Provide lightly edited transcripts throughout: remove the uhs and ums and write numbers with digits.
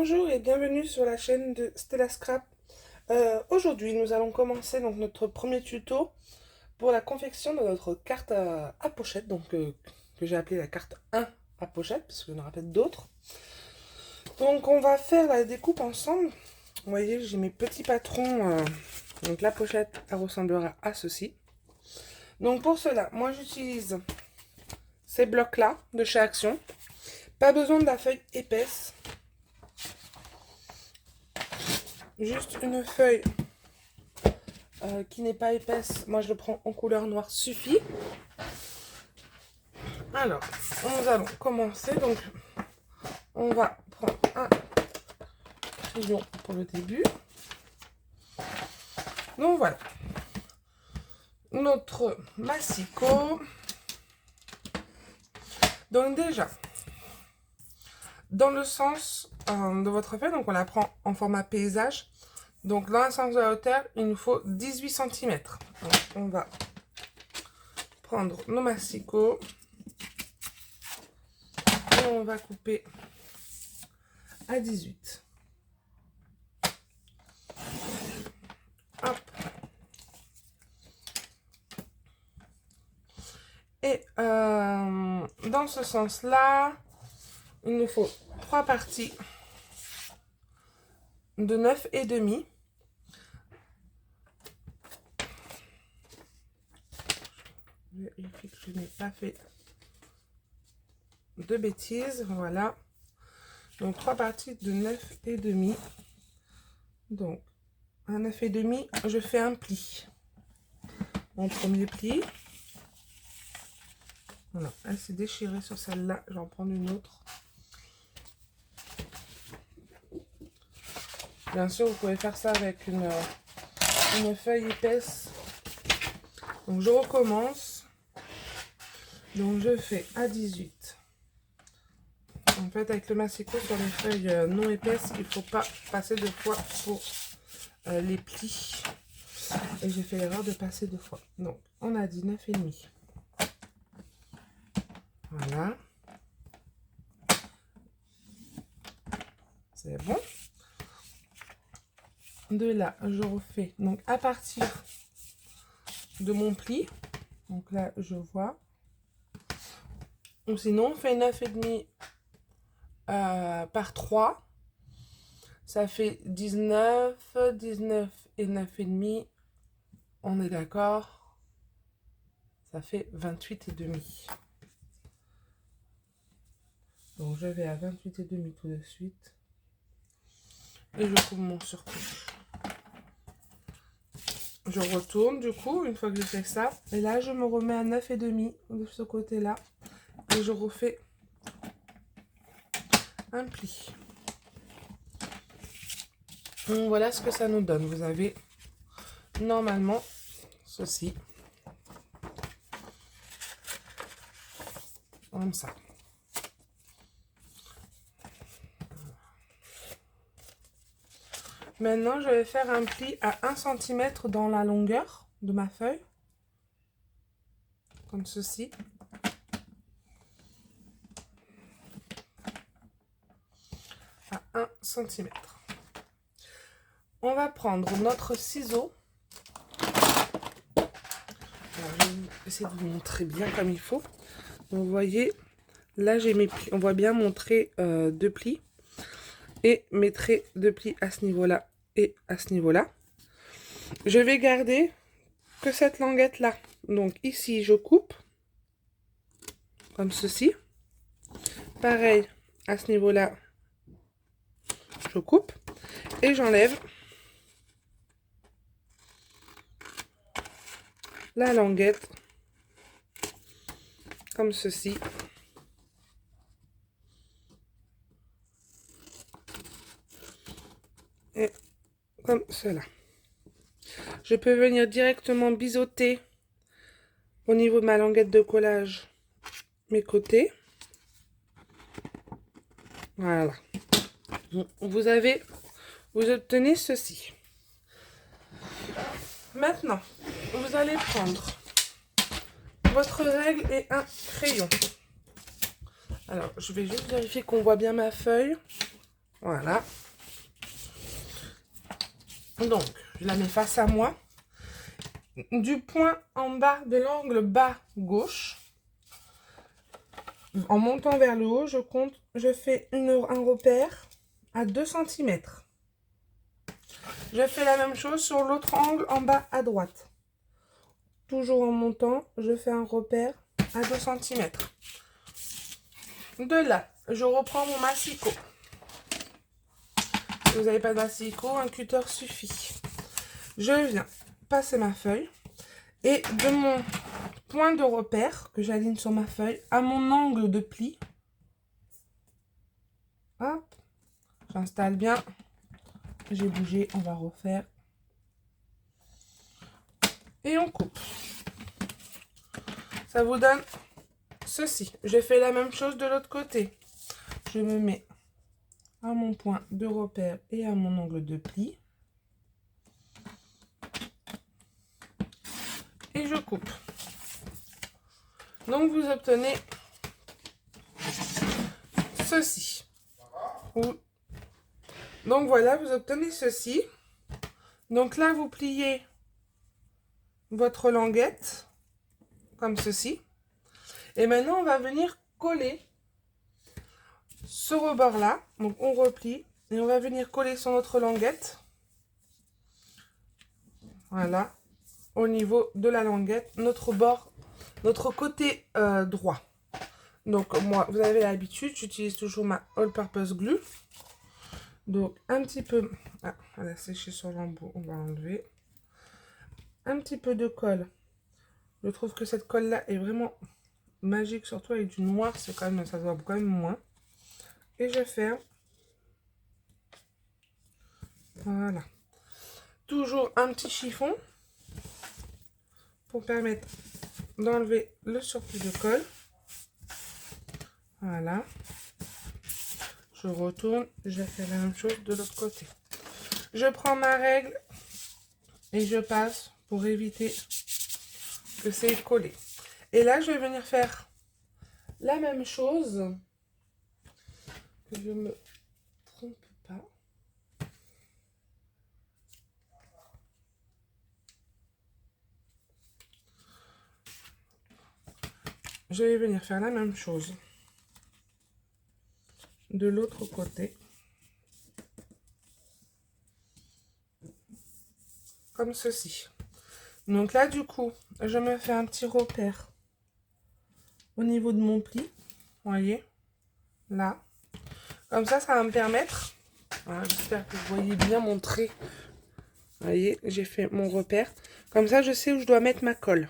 Bonjour et bienvenue sur la chaîne de Stella Scrap. Aujourd'hui, nous allons commencer donc notre premier tuto pour la confection de notre carte à pochette, que j'ai appelée la carte 1 à pochette, parce qu'il y en aura peut-être d'autres. Donc on va faire la découpe ensemble. Vous voyez, j'ai mes petits patrons, donc la pochette elle ressemblera à ceci. Donc pour cela, moi j'utilise ces blocs-là de chez Action. Pas besoin de la feuille épaisse. Juste une feuille qui n'est pas épaisse. Moi, je le prends en couleur noire, suffit. Alors, nous allons commencer. Donc, on va prendre un crayon pour le début. Donc, voilà. Notre massicot. Donc, déjà, dans le sens de votre feuille, donc on la prend en format paysage. Donc, dans le sens de la hauteur, il nous faut 18 cm. Donc, on va prendre nos massicots. Et on va couper à 18. Hop. Et dans ce sens-là, il nous faut 3 parties de 9,5. Je vérifie que je n'ai pas fait de bêtises. Voilà. Donc 3 parties de 9,5. Donc un 9,5, je fais un pli. Mon premier pli. Voilà, elle s'est déchirée sur celle-là. J'en prends une autre. Bien sûr, vous pouvez faire ça avec une feuille épaisse. Donc je recommence. Donc je fais à 18. En fait, avec le massicot sur les feuilles non épaisses, il ne faut pas passer deux fois pour les plis. Et j'ai fait l'erreur de passer deux fois. Donc on a dit 9,5. Voilà. C'est bon. De là, je refais donc à partir de mon pli. Donc là, je vois. Ou sinon, on fait 9,5 par 3. Ça fait 19. 19 et 9,5. On est d'accord. Ça fait 28,5. Donc je vais à 28,5 tout de suite. Et je coupe mon surplus. Je retourne du coup, une fois que j'ai fait ça. Et là, je me remets à 9,5 de ce côté-là. Et je refais un pli. Donc voilà ce que ça nous donne. Vous avez normalement ceci. Comme ça. Maintenant, je vais faire un pli à 1 cm dans la longueur de ma feuille. Comme ceci. À 1 cm. On va prendre notre ciseau. Alors, je vais essayer de vous montrer bien comme il faut. Donc, vous voyez, là j'ai mes plis. On voit bien mon trait de pli. Et mes traits de pli à ce niveau-là et à ce niveau-là. Je vais garder que cette languette-là. Donc ici, je coupe. Comme ceci. Pareil, à ce niveau-là, je coupe. Et j'enlève la languette. Comme ceci. Et comme cela. Je peux venir directement biseauter au niveau de ma languette de collage mes côtés. Voilà. Vous obtenez ceci. Maintenant, vous allez prendre votre règle et un crayon. Alors, je vais juste vérifier qu'on voit bien ma feuille. Voilà. Donc, je la mets face à moi. Du point en bas de l'angle bas gauche, en montant vers le haut, je fais un repère à 2 cm. Je fais la même chose sur l'autre angle en bas à droite. Toujours en montant, je fais un repère à 2 cm. De là, je reprends mon massicot. Si vous n'avez pas de massicot, un cutter suffit. Je viens passer ma feuille et de mon point de repère que j'aligne sur ma feuille à mon angle de pli, hop, j'installe bien. J'ai bougé, on va refaire. Et on coupe. Ça vous donne ceci. Je fais la même chose de l'autre côté. Je me mets à mon point de repère et à mon angle de pli. Et je coupe. Donc vous obtenez ceci. Donc voilà, vous obtenez ceci. Donc là, vous pliez votre languette comme ceci. Et maintenant, on va venir coller ce rebord-là. Donc on replie et on va venir coller sur notre languette. Voilà, au niveau de la languette, notre bord, notre côté droit. Donc moi, vous avez l'habitude, j'utilise toujours ma all-purpose glue. Donc un petit peu, elle a séché sur l'embout, on va enlever. Un petit peu de colle. Je trouve que cette colle-là est vraiment magique, surtout avec du noir, c'est quand même, ça se voit quand même moins. Et je ferme. Voilà. Toujours un petit chiffon pour permettre d'enlever le surplus de colle. Voilà. Je retourne, je fais la même chose de l'autre côté. Je prends ma règle et je passe pour éviter que c'est collé. Et là, je vais venir faire la même chose. Que je me trompe pas. Je vais venir faire la même chose de l'autre côté. Comme ceci. Donc là, du coup, je me fais un petit repère au niveau de mon pli. Vous voyez, là. Comme ça va me permettre, voilà, j'espère que vous voyez bien mon trait. Vous voyez, j'ai fait mon repère. Comme ça, je sais où je dois mettre ma colle.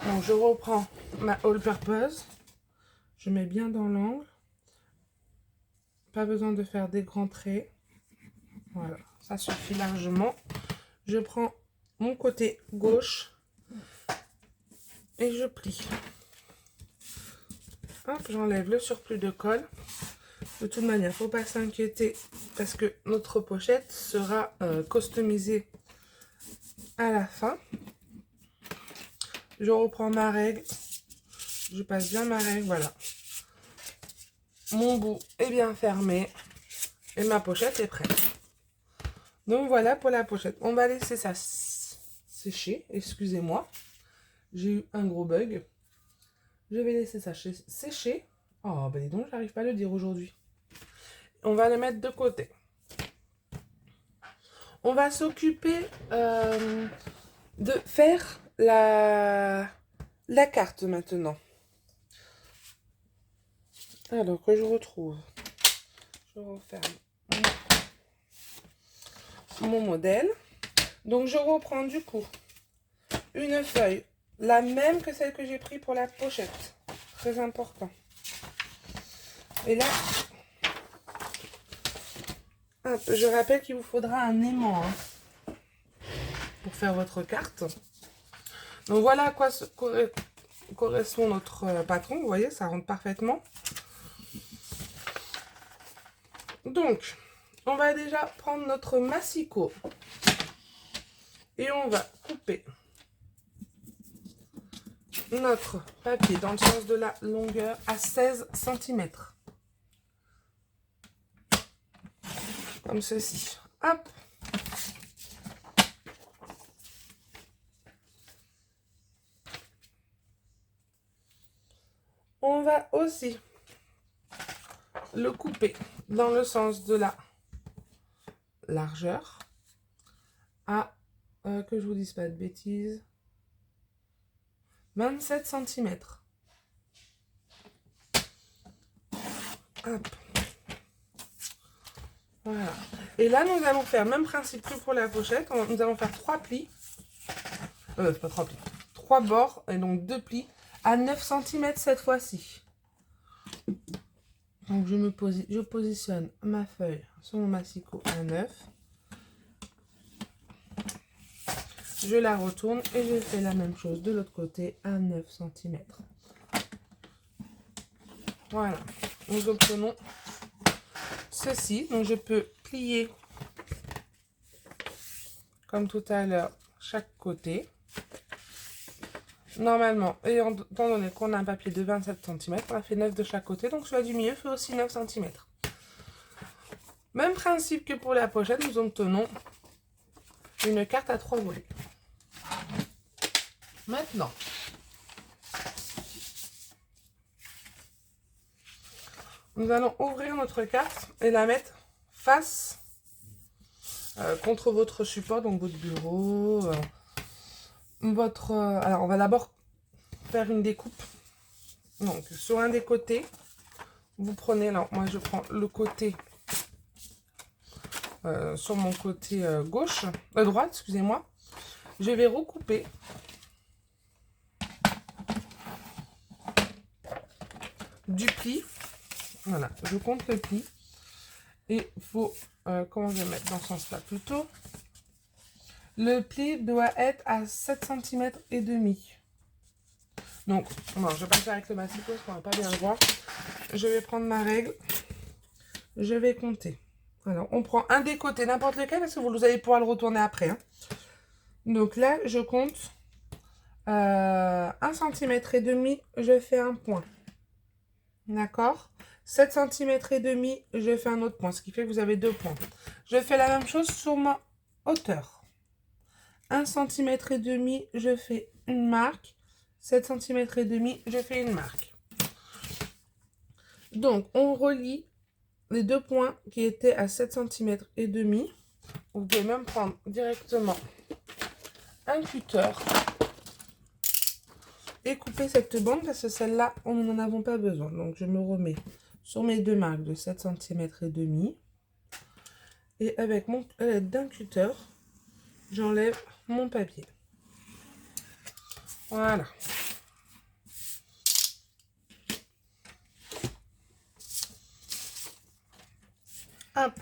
Donc, je reprends ma all-purpose. Je mets bien dans l'angle. Pas besoin de faire des grands traits. Voilà, ça suffit largement. Je prends mon côté gauche et je plie. Hop, j'enlève le surplus de colle. De toute manière, il ne faut pas s'inquiéter parce que notre pochette sera customisée à la fin. Je reprends ma règle. Je passe bien ma règle, voilà. Mon bout est bien fermé et ma pochette est prête. Donc voilà pour la pochette. On va laisser ça sécher. Excusez-moi. J'ai eu un gros bug. Je vais laisser ça sécher. Oh, ben dis donc, j'arrive pas à le dire aujourd'hui. On va le mettre de côté. On va s'occuper de faire la carte maintenant. Alors que je retrouve. Je referme mon modèle. Donc je reprends du coup une feuille, la même que celle que j'ai prise pour la pochette. Très important. Et là, hop, je rappelle qu'il vous faudra un aimant pour faire votre carte. Donc voilà à quoi correspond notre patron. Vous voyez, ça rentre parfaitement. Donc, on va déjà prendre notre massicot et on va couper notre papier dans le sens de la longueur à 16 cm. comme ceci. Hop. On va aussi le couper dans le sens de la largeur à, que je vous dise pas de bêtises, 27 cm. Hop. Voilà. Et là, nous allons faire même principe que pour la pochette. Nous allons faire 3 plis. Pas 3 plis. 3 bords, et donc 2 plis à 9 cm cette fois-ci. Donc je positionne ma feuille sur mon massicot à 9. Je la retourne et je fais la même chose de l'autre côté à 9 cm. Voilà. Nous obtenons ceci. Donc je peux plier comme tout à l'heure chaque côté. Normalement, étant donné qu'on a un papier de 27 cm, on a fait 9 de chaque côté, donc celui du milieu fait aussi 9 cm. Même principe que pour la pochette, nous obtenons une carte à 3 volets. Maintenant, nous allons ouvrir notre carte et la mettre face contre votre support, donc votre bureau, alors on va d'abord faire une découpe. Donc sur un des côtés, vous prenez, alors moi je prends le côté sur mon côté droite, excusez-moi. Je vais recouper du pli. Voilà, je compte le pli. Et il faut, comment je vais mettre dans ce sens-là plutôt. Le pli doit être à 7 cm et demi. Donc, non, je vais pas le faire avec le massicot parce qu'on va pas bien le voir. Je vais prendre ma règle. Je vais compter. Alors, on prend un des côtés, n'importe lequel, parce que vous allez pouvoir le retourner après. Hein. Donc là, je compte 1 cm et demi, je fais un point. D'accord? 7 cm et demi, je fais un autre point, ce qui fait que vous avez 2 points. Je fais la même chose sur ma hauteur. 1 cm et demi, je fais une marque. 7 cm et demi, je fais une marque. Donc, on relie les 2 points qui étaient à 7 cm et demi. Vous pouvez même prendre directement un cutter et couper cette bande parce que celle-là, on n'en avons pas besoin. Donc, je me remets sur mes 2 marques de 7 cm et demi. Et avec l'aide d'un cutter, j'enlève mon papier. Voilà. Hop.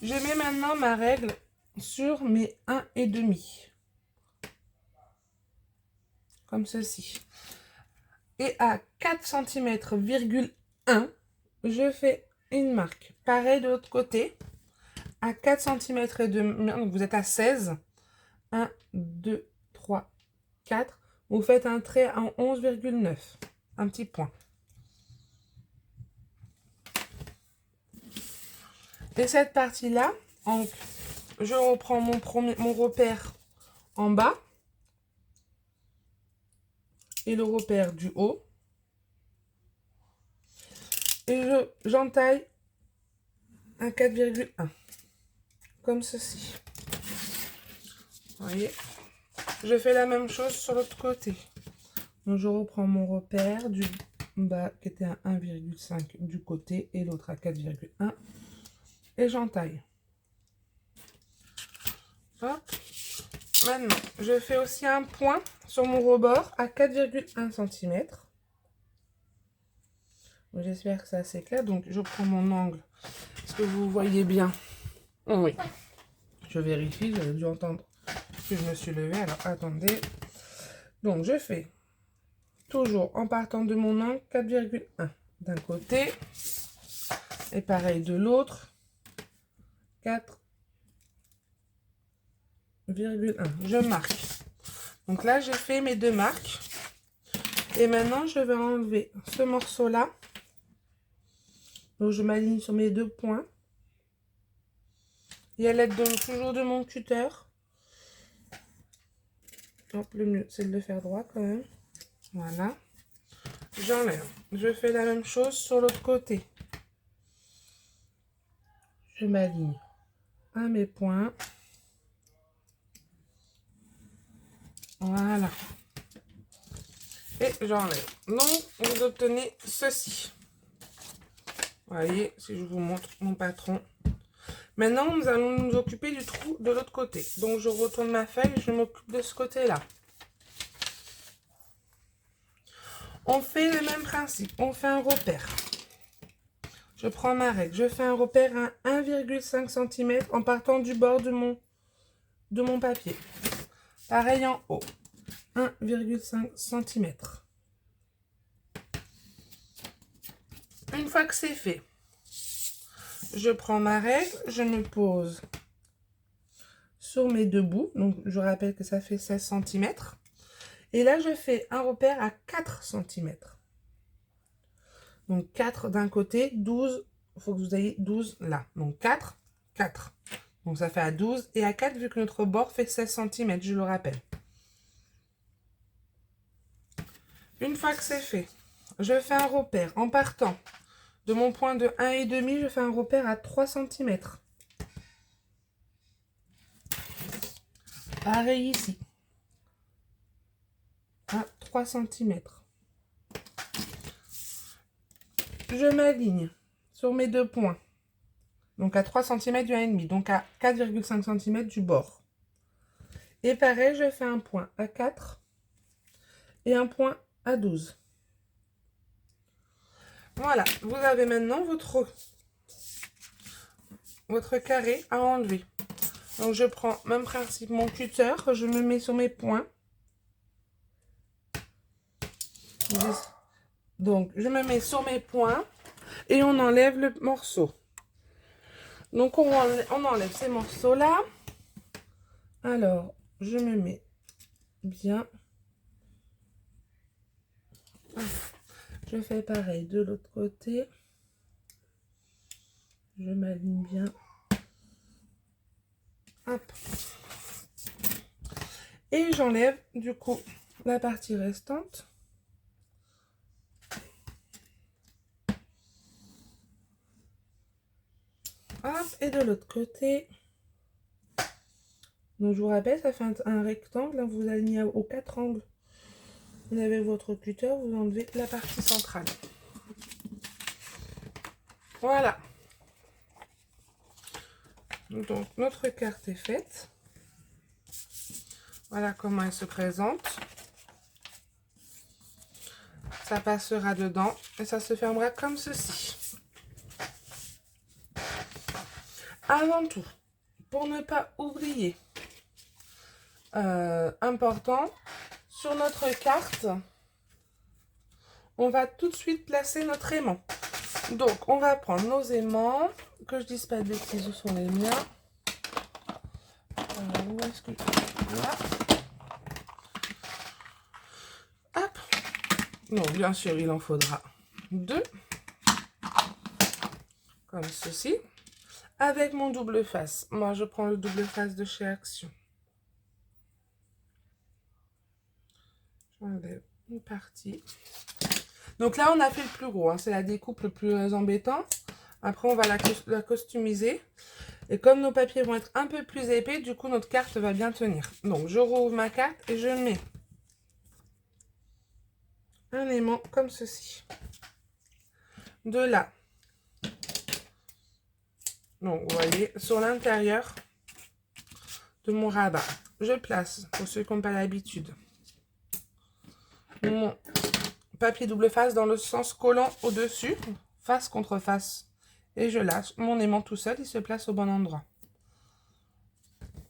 Je mets maintenant ma règle sur mes 1,5. Comme ceci. Et à 4 cm,1, je fais une marque. Pareil de l'autre côté. À 4 cm et demi, donc vous êtes à 16. 1, 2, 3, 4. Vous faites un trait en 11,9. Un petit point. Et cette partie-là, donc, je reprends mon repère en bas et le repère du haut. Et j'entaille à 4,1. Comme ceci. Vous voyez? Je fais la même chose sur l'autre côté. Donc, je reprends mon repère du bas qui était à 1,5 du côté et l'autre à 4,1. Et j'entaille. Hop. Maintenant, je fais aussi un point sur mon rebord à 4,1 cm. J'espère que c'est assez clair. Donc, je prends mon angle. Est-ce que vous voyez bien? Oui. Je vérifie, j'avais dû entendre que je me suis levée. Alors, attendez. Donc, je fais toujours en partant de mon angle 4,1 d'un côté. Et pareil de l'autre. 4,1. Je marque. Donc là, j'ai fait mes 2 marques. Et maintenant, je vais enlever ce morceau-là. Donc, je m'aligne sur mes 2 points. Et à l'aide toujours de mon cutter. Hop, le mieux, c'est de le faire droit quand même. Voilà. J'enlève. Je fais la même chose sur l'autre côté. Je m'aligne à mes points. Voilà. Et j'enlève. Donc, vous obtenez ceci. Vous voyez, si je vous montre mon patron. Maintenant, nous allons nous occuper du trou de l'autre côté. Donc, je retourne ma feuille et je m'occupe de ce côté-là. On fait le même principe. On fait un repère. Je prends ma règle. Je fais un repère à 1,5 cm en partant du bord de mon papier. Pareil en haut. 1,5 cm. Une fois que c'est fait, je prends ma règle, je me pose sur mes 2 bouts. Donc, je rappelle que ça fait 16 cm. Et là, je fais un repère à 4 cm. Donc, 4 d'un côté, 12. Il faut que vous ayez 12 là. Donc, 4, 4. Donc, ça fait à 12 et à 4, vu que notre bord fait 16 cm, je le rappelle. Une fois que c'est fait, je fais un repère en partant de mon point de 1,5, je fais un repère à 3 cm. Pareil ici. À 3 cm. Je m'aligne sur mes 2 points. Donc à 3 cm du 1,5. Donc à 4,5 cm du bord. Et pareil, je fais un point à 4 et un point à 12. Voilà, vous avez maintenant votre carré à enlever. Donc je prends même principe, mon cutter, je me mets sur mes points. Donc je me mets sur mes points et on enlève le morceau. Donc on enlève ces morceaux-là. Alors, je me mets bien. Je fais pareil de l'autre côté. Je m'aligne bien. Hop. Et j'enlève du coup la partie restante. Hop. Et de l'autre côté. Donc je vous rappelle, ça fait un rectangle. Là, vous alignez aux 4 angles. Vous avez votre cutter, vous enlevez la partie centrale. Voilà. Donc notre carte est faite. Voilà comment elle se présente. Ça passera dedans et ça se fermera comme ceci. Avant tout, pour ne pas oublier, important, sur notre carte, on va tout de suite placer notre aimant. Donc, on va prendre nos aimants, que je dise pas de bêtises, où sont les miens. Où est-ce que... Là. Hop. Donc, bien sûr, il en faudra 2. Comme ceci. Avec mon double face. Moi, je prends le double face de chez Action. J'enlève une partie. Donc là, on a fait le plus gros. Hein. C'est la découpe le plus embêtant. Après, on va la customiser. Et comme nos papiers vont être un peu plus épais, du coup, notre carte va bien tenir. Donc, je rouvre ma carte et je mets un aimant comme ceci. De là. Donc, vous voyez, sur l'intérieur de mon rabat, je place, pour ceux qui n'ont pas l'habitude, mon papier double face dans le sens collant au-dessus, face contre face. Et je lâche mon aimant tout seul, il se place au bon endroit.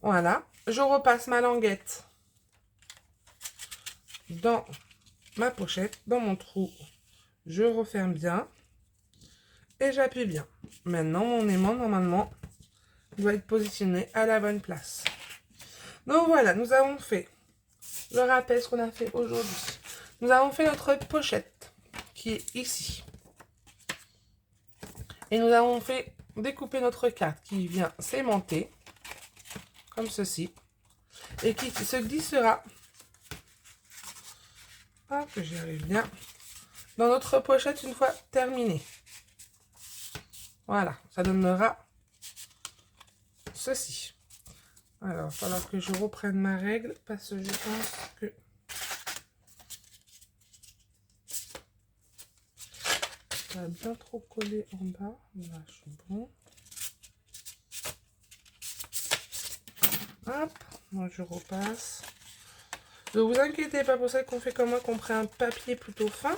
Voilà. Je repasse ma languette dans ma pochette, dans mon trou. Je referme bien. Et j'appuie bien. Maintenant, mon aimant, normalement, doit être positionné à la bonne place. Donc voilà, nous avons fait, je rappelle ce qu'on a fait aujourd'hui. Nous avons fait notre pochette qui est ici. Et nous avons fait découper notre carte qui vient s'aimanter comme ceci et qui se glissera, hop, j'y arrive bien, dans notre pochette une fois terminée. Voilà, ça donnera ceci. Alors, il va falloir que je reprenne ma règle parce que je pense que ça a bien trop collé en bas. Là, je suis bon. Hop, moi je repasse. Ne vous inquiétez pas pour ça qu'on fait comme moi, qu'on prend un papier plutôt fin.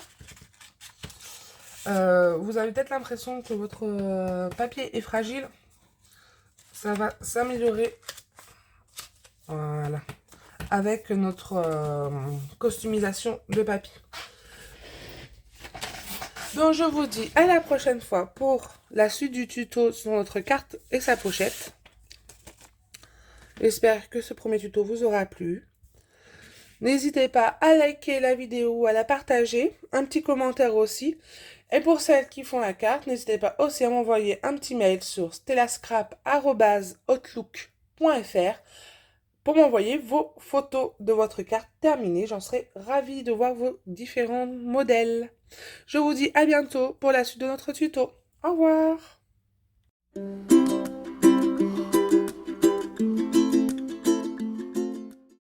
Vous avez peut-être l'impression que votre papier est fragile. Ça va s'améliorer. Voilà. Avec notre customisation de papier. Donc je vous dis à la prochaine fois pour la suite du tuto sur notre carte et sa pochette. J'espère que ce premier tuto vous aura plu. N'hésitez pas à liker la vidéo, à la partager, un petit commentaire aussi. Et pour celles qui font la carte, n'hésitez pas aussi à m'envoyer un petit mail sur stellascrap@outlook.fr pour m'envoyer vos photos de votre carte terminée. J'en serai ravie de voir vos différents modèles. Je vous dis à bientôt pour la suite de notre tuto. Au revoir!